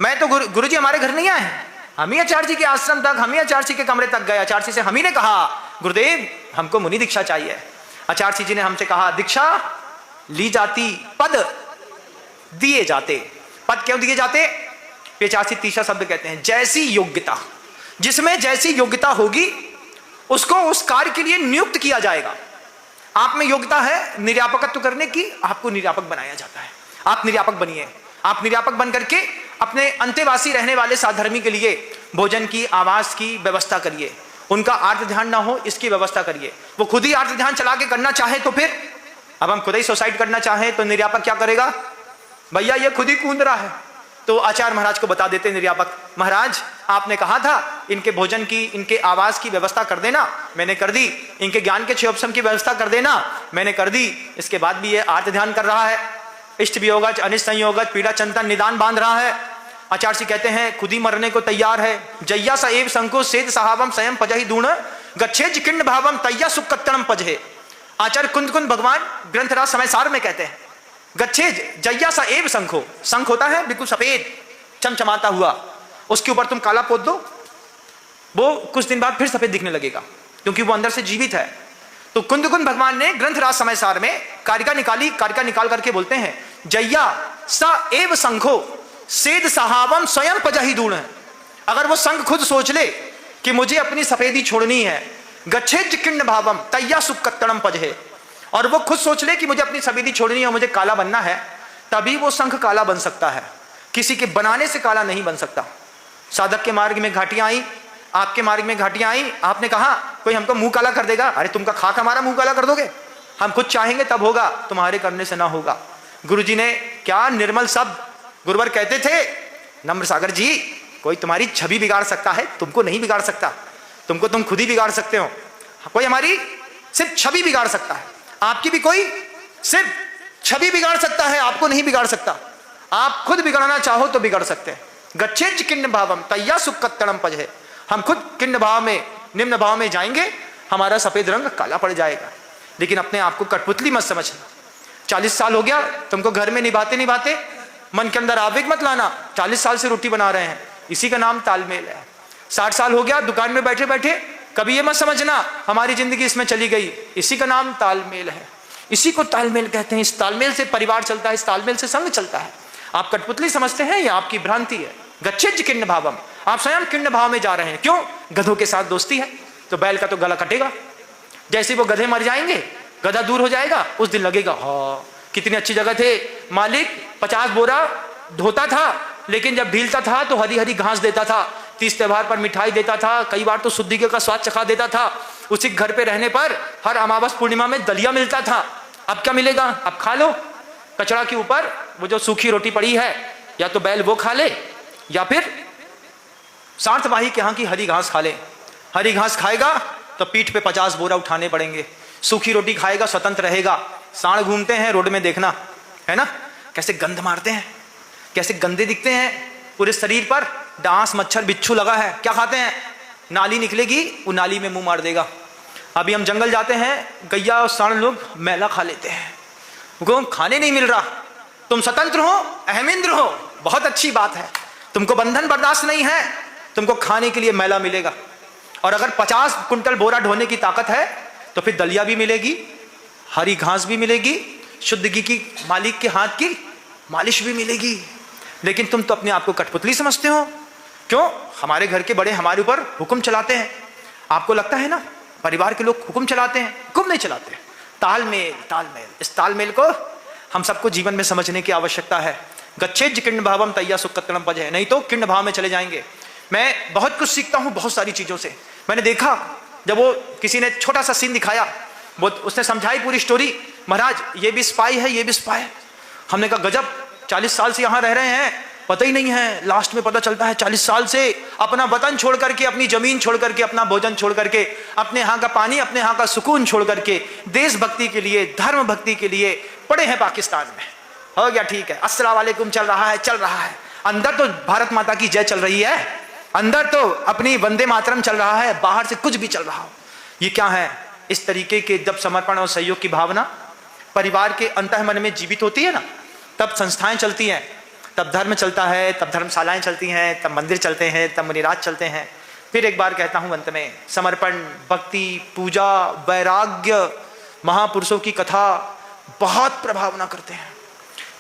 Speaker 1: मैं तो गुरुजी हमारे घर नहीं आए, हम ही आचार्य जी के आश्रम तक, हम ही आचार्य जी के कमरे तक गए। आचार्य जी से हम ही ने कहा, गुरुदेव हमको मुनि दीक्षा चाहिए। आचार्य जी ने हमसे कहा, दीक्षा ली जाती, पद दिए जाते। पद क्यों दिए जाते? आचार्य तीसरा शब्द कहते हैं, जैसी योग्यता, जिसमें जैसी योग्यता होगी उसको उस कार्य के लिए नियुक्त किया जाएगा। आप में योग्यता है निर्यापकत्व करने की, आपको निर्यापक बनाया जाता है। आप निर्यापक बनिए। आप निर्यापक बन करके अपने अंतेवासी रहने वाले साधर्मी के लिए भोजन की, आवास की व्यवस्था करिए। उनका आर्त ध्यान ना हो इसकी व्यवस्था करिए। वो खुद ही आर्त ध्यान चला के करना चाहे तो फिर, अब हम खुद ही सुसाइड करना चाहे तो निर्यापक क्या करेगा? भैया ये खुद ही कूद रहा है, तो आचार्य महाराज को बता देते निर्यापक, महाराज आपने कहा था इनके भोजन की, इनके आवास की व्यवस्था कर देना, मैंने कर दी। इनके ज्ञान के 6 ऑप्शन की व्यवस्था कर देना, मैंने कर दी। इसके बाद भी ये आर्त ध्यान कर रहा है, इष्ट वियोगज, अनिष्ट संयोगज, पीड़ा चिंतन निदान बांध रहा है। आचार्य जी कहते हैं खुद ही मरने को तैयार है। जय्या स एव संको सेद सहावम स्वयं पजहि दूण गच्छेज किण्ड भावम तय्या सुकत्तणम पजहे। आचार्य कुंद भगवान ग्रंथराज समय सार में कहते हैं, गच्छेज जय्या सा एव शंखो, शंख होता है बिल्कुल सफेद चमचमाता हुआ, उसके ऊपर तुम काला पोत दो, वो कुछ दिन बाद फिर सफेद दिखने लगेगा क्योंकि वो अंदर से जीवित है। तो कुंद भगवान ने ग्रंथराज समय सार में कारिका निकाल करके बोलते हैं, जय्या सा एव शंखो सेद सहावम स्वयं पजहि दूण। अगर वो शंख खुद सोच ले कि मुझे अपनी सफेदी छोड़नी है, गच्छेज किण्ड भावम तय्या सुकत्तणम पजहे, और वो खुद सोच ले कि मुझे अपनी सफेदी छोड़नी है, मुझे काला बनना है, तभी वो शंख काला बन सकता है। किसी के बनाने से काला नहीं बन सकता। साधक के मार्ग में घाटियां आई, आपके मार्ग में घाटियां आई, आपने कहा कोई हमको मुंह काला कर देगा, अरे तुमका खाक हमारा मुंह काला कर दोगे? हम खुद चाहेंगे तब होगा, तुम्हारे करने से ना होगा। गुरुजी ने क्या निर्मल शब्द, गुरुवर कहते थे, नम्र सागर जी कोई तुम्हारी छवि बिगाड़ सकता है, तुमको नहीं बिगाड़ सकता, तुमको तुम खुद ही बिगाड़ सकते हो। कोई हमारी सिर्फ छवि बिगाड़ सकता है, आपकी भी कोई सिर्फ छवि बिगाड़ सकता है, आपको नहीं बिगाड़ सकता। आप खुद बिगड़ना चाहो तो बिगड़ सकते हैं। गच्छेज किण्ड भावम तय्या सुकत्तणम पजहे, हम खुद किण्ड भाव में, निम्न भाव में जाएंगे, हमारा सफेद रंग काला पड़ जाएगा। लेकिन अपने आप को कठपुतली मत समझना। 40 साल हो गया तुमको घर में निभाते मन के अंदर आवेग मत लाना। 40 साल से रोटी बना रहे हैं, इसी का नाम तालमेल है। 60 साल हो गया दुकान में बैठे बैठे, कभी ये मत समझना हमारी जिंदगी इसमें चली गई, इसी का नाम तालमेल है। इसी को तालमेल कहते हैं। इस तालमेल से परिवार चलता है, इस तालमेल से संघ चलता है। आप कठपुतली समझते हैं, यह आपकी भ्रांति है। गच्छेज किण्ड भावम, आप स्वयं किण्ड भाव में जा रहे हैं। क्यों? गधों के साथ दोस्ती है तो बैल का तो गला कटेगा। जैसे वो गधे मर जाएंगे, गधा दूर हो जाएगा, उस दिन लगेगा हाँ कितनी अच्छी जगह थे, मालिक 50 बोरा धोता था, लेकिन जब ढीलता था तो हरी हरी घास देता था, 30 त्योहार पर मिठाई देता था, कई बार तो शुद्धि का स्वाद चखा देता था। उसी घर पे रहने पर हर अमावस पूर्णिमा में दलिया मिलता था। अब क्या मिलेगा? अब खा लो कचड़ा के ऊपर वो जो सूखी रोटी पड़ी है, या तो बैल वो खा ले या फिर सार्थवाही के यहाँ की हरी घास खा ले। हरी घास खाएगा तो पीठ पे 50 बोरा उठाने पड़ेंगे। सूखी रोटी खाएगा स्वतंत्र रहेगा। सांड घूमते हैं रोड में, देखना है ना कैसे गंध मारते हैं, कैसे गंदे दिखते हैं, पूरे शरीर पर डांस मच्छर बिच्छू लगा है। क्या खाते हैं? नाली निकलेगी, वो नाली में मुंह मार देगा। अभी हम जंगल जाते हैं, गैया और सांड लोग मैला खा लेते हैं, उनको खाने नहीं मिल रहा। तुम स्वतंत्र हो, अहमिंद्र हो, बहुत अच्छी बात है, तुमको बंधन बर्दाश्त नहीं है, तुमको खाने के लिए मैला मिलेगा। और अगर 50 कुंटल बोरा ढोने की ताकत है तो फिर दलिया भी मिलेगी, हरी घास भी मिलेगी, शुद्ध घी की मालिक के हाथ की मालिश भी मिलेगी। लेकिन तुम तो अपने आप को कठपुतली समझते हो। क्यों? हमारे घर के बड़े हमारे ऊपर हुक्म चलाते हैं। आपको लगता है ना परिवार के लोग हुक्म चलाते हैं? हुक्म नहीं चलाते। तालमेल, तालमेल, इस तालमेल को हम सबको जीवन में समझने की आवश्यकता है। गच्छेज किण्ण भावम तय्या सुखकत्रणम पजह, नहीं तो किण्ण भाव में चले जाएंगे। मैं बहुत कुछ सीखता हूं बहुत सारी चीजों से। मैंने देखा जब वो किसी ने छोटा सा सीन दिखाया, वो उसने समझाई पूरी स्टोरी, महाराज ये भी स्पाई है, ये भी स्पाई है। हमने कहा गजब, 40 साल से यहां रह रहे हैं, पता ही नहीं है। लास्ट में पता चलता है 40 साल से अपना वतन छोड़ करके, अपनी जमीन छोड़ करके, अपना भोजन छोड़ करके, अपने यहाँ का पानी, अपने यहाँ का सुकून छोड़ करके देशभक्ति के लिए, धर्म भक्ति के लिए पड़े हैं पाकिस्तान में। हो गया, ठीक है, अस्सलाम वालेकुम चल रहा है, चल रहा है। अंदर तो भारत माता की जय चल रही है, अंदर तो अपनी वंदे मातरम चल रहा है, बाहर से कुछ भी चल रहा हो। ये क्या है? इस तरीके के जब समर्पण और सहयोग की भावना परिवार के अंतःमन में जीवित होती है ना, तब संस्थाएं चलती हैं, तब धर्म चलता है, तब धर्मशालाएं चलती हैं, तब मंदिर चलते हैं, तब मुनिराज चलते हैं। फिर एक बार कहता हूं अंत में, समर्पण, भक्ति, पूजा, वैराग्य, महापुरुषों की कथा बहुत प्रभावना करते हैं।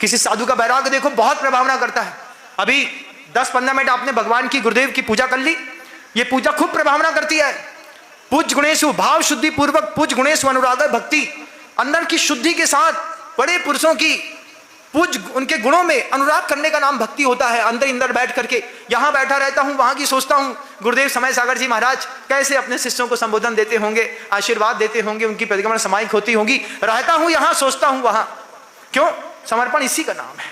Speaker 1: किसी साधु का वैराग्य देखो, बहुत प्रभावना करता है। अभी 10-15 मिनट आपने भगवान की, गुरुदेव की पूजा कर ली, ये पूजा खूब प्रभावना करती है। पूज गुणेशु, भाव शुद्धि पूर्वक पूज गुणेशु अनुराग भक्ति, अंदर की शुद्धि के साथ बड़े पुरुषों की पूज, उनके गुणों में अनुराग करने का नाम भक्ति होता है। अंदर बैठ करके, यहां बैठा रहता हूं, वहां की सोचता हूं, गुरुदेव समय सागर जी महाराज कैसे अपने शिष्यों को संबोधन देते होंगे, आशीर्वाद देते होंगे, उनकी परिक्रमा सामायिक होती होंगी। रहता हूं यहां, सोचता हूं वहां। क्यों? समर्पण इसी का नाम है।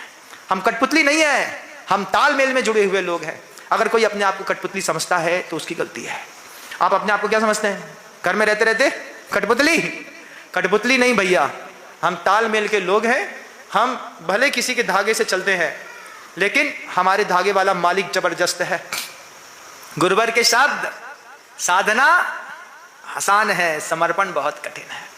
Speaker 1: हम कठपुतली नहीं है, हम तालमेल में जुड़े हुए लोग हैं। अगर कोई अपने आप को कठपुतली समझता है तो उसकी गलती है। आप अपने आप को क्या समझते हैं? घर में रहते रहते कठपुतली? कठपुतली नहीं भैया, हम तालमेल के लोग हैं। हम भले किसी के धागे से चलते हैं, लेकिन हमारे धागे वाला मालिक जबरदस्त है। गुरुवर के शब्द, साधना आसान है, समर्पण बहुत कठिन है।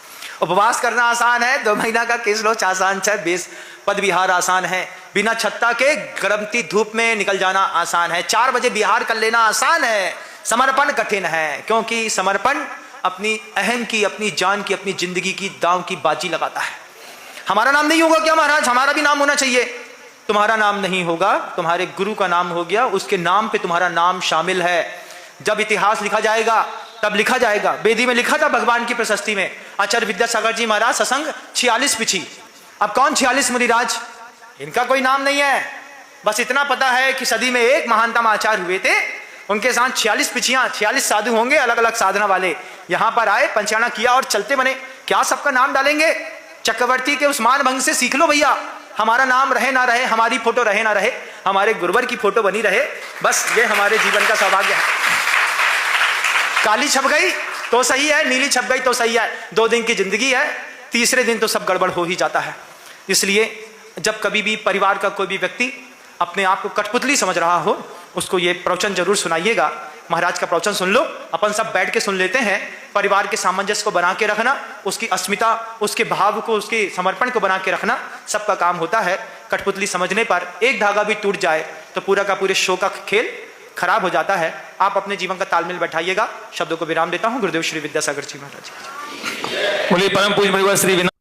Speaker 1: उपवास करना आसान है, 2 महीना का केस लो आसान है, 20 पद विहार आसान है, बिना छत्ता के गरमती धूप में निकल जाना आसान है, 4 बजे विहार कर लेना आसान है। समर्पण कठिन है, क्योंकि समर्पण अपनी अहम की, अपनी जान की, अपनी जिंदगी की दांव की बाजी लगाता है। हमारा नाम नहीं होगा क्या महाराज? हमारा भी नाम होना चाहिए। तुम्हारा नाम नहीं होगा, तुम्हारे गुरु का नाम हो गया, उसके नाम पे तुम्हारा नाम शामिल है। जब इतिहास लिखा जाएगा तब लिखा जाएगा। वेदी में लिखा था भगवान की प्रशस्ति में, आचार्य विद्यासागर जी महाराज सत्संग 46 पिछी। अब कौन 46 मुनिराज? इनका कोई नाम नहीं है, बस इतना पता है कि सदी में एक महानतम आचार्य हुए थे, उनके साथ 46 पिछियां, 46 साधु होंगे अलग अलग साधना वाले, यहां पर आए, पंचायना किया और चलते बने। क्या सबका नाम डालेंगे? चक्रवर्ती के उस्मान भंग से सीख लो भैया। हमारा नाम रहे ना रहे, हमारी फोटो रहे ना रहे, हमारे गुरुवर की फोटो बनी रहे, बस ये हमारे जीवन का सौभाग्य है। काली छप गई तो सही है, नीली छप गई तो सही है, 2 दिन की जिंदगी है, तीसरे दिन तो सब गड़बड़ हो ही जाता है। इसलिए जब कभी भी परिवार का कोई भी व्यक्ति अपने आप को कठपुतली समझ रहा हो, उसको ये प्रवचन जरूर सुनाइएगा। महाराज का प्रवचन सुन लो, अपन सब बैठ के सुन लेते हैं। परिवार के सामंजस्य को बना के रखना, उसकी अस्मिता, उसके भाव को, उसके समर्पण को बना के रखना सबका काम होता है। कठपुतली समझने पर एक धागा भी टूट जाए तो पूरा का पूरे शो का खेल खराब हो जाता है। आप अपने जीवन का तालमेल बैठाइएगा। शब्दों को विराम देता हूं। गुरुदेव श्री विद्यासागर जी महाराज।
Speaker 2: बोलिए परम पूज्य भगवान श्री